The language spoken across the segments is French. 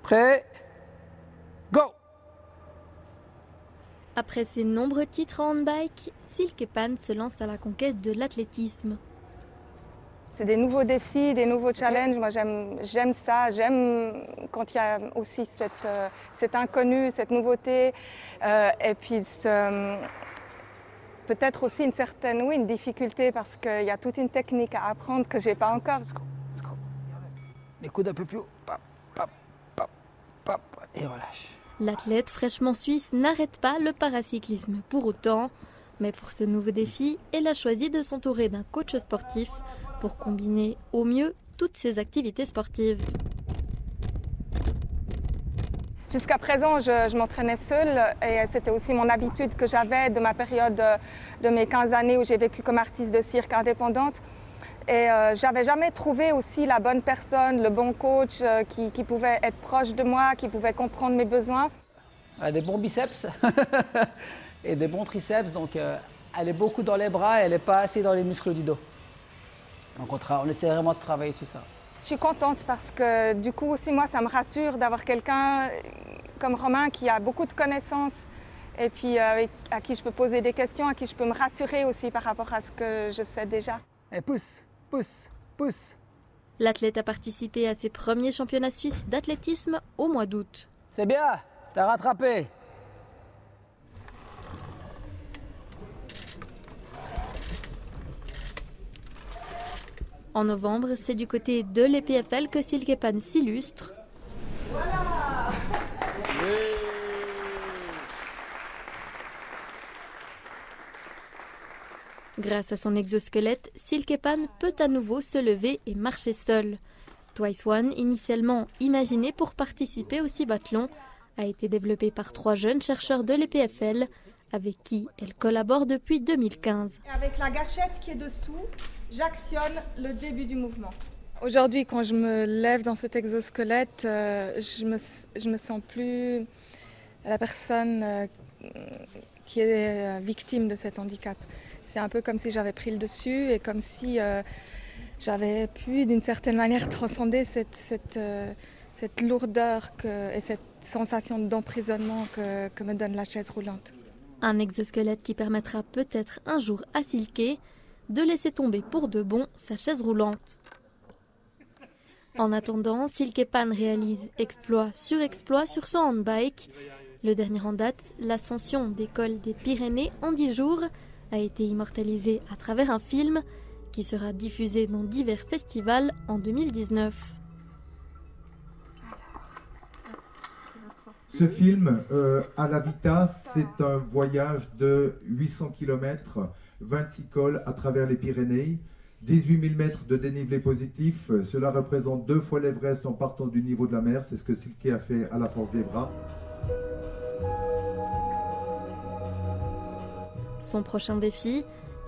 Prêt? Go! Après ses nombreux titres en handbike, Silke Pan se lance à la conquête de l'athlétisme. C'est des nouveaux défis, des nouveaux challenges. Moi, j'aime ça. J'aime quand il y a aussi cet inconnu, cette nouveauté. Et puis, peut-être aussi une certaine une difficulté parce qu'il y a toute une technique à apprendre que je n'ai pas encore. Les coudes un peu plus haut. Pop, pop, pop, pop. Et relâche. L'athlète fraîchement suisse n'arrête pas le paracyclisme pour autant. Mais pour ce nouveau défi, elle a choisi de s'entourer d'un coach sportif pour combiner au mieux toutes ses activités sportives. Jusqu'à présent, je m'entraînais seule et c'était aussi mon habitude que j'avais de ma période de mes 15 années où j'ai vécu comme artiste de cirque indépendante. Et j'avais jamais trouvé aussi la bonne personne, le bon coach qui pouvait être proche de moi, qui pouvait comprendre mes besoins. Elle a des bons biceps et des bons triceps, donc elle est beaucoup dans les bras et elle n'est pas assez dans les muscles du dos. Donc on essaie vraiment de travailler tout ça. Je suis contente parce que du coup aussi moi ça me rassure d'avoir quelqu'un comme Romain qui a beaucoup de connaissances et puis à qui je peux poser des questions, à qui je peux me rassurer aussi par rapport à ce que je sais déjà. Et pousse, pousse, pousse. L'athlète a participé à ses premiers championnats suisses d'athlétisme au mois d'août. C'est bien, t'as rattrapé. En novembre, c'est du côté de l'EPFL que Silke Pan s'illustre. Voilà. Grâce à son exosquelette, Silke Pan peut à nouveau se lever et marcher seule. Twice One, initialement imaginé pour participer au cibathlon, a été développé par 3 jeunes chercheurs de l'EPFL, avec qui elle collabore depuis 2015. Avec la gâchette qui est dessous, j'actionne le début du mouvement. Aujourd'hui, quand je me lève dans cet exosquelette, je me sens plus la personne qui est victime de cet handicap. C'est un peu comme si j'avais pris le dessus et comme si j'avais pu d'une certaine manière transcender cette lourdeur et cette sensation d'emprisonnement que me donne la chaise roulante. Un exosquelette qui permettra peut-être un jour à Silke de laisser tomber pour de bon sa chaise roulante. En attendant, Silke Pan réalise exploit sur son handbike. Le dernier en date, l'ascension des cols des Pyrénées en 10 jours, a été immortalisé à travers un film qui sera diffusé dans divers festivals en 2019. Ce film, à la Vita, c'est un voyage de 800 km, 26 cols à travers les Pyrénées, 18 000 mètres de dénivelé positif. Cela représente 2 fois l'Everest en partant du niveau de la mer. C'est ce que Silke a fait à la force des bras. Son prochain défi,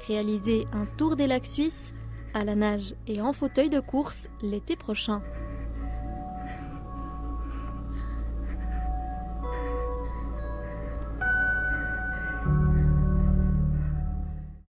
réaliser un tour des lacs suisses à la nage et en fauteuil de course l'été prochain.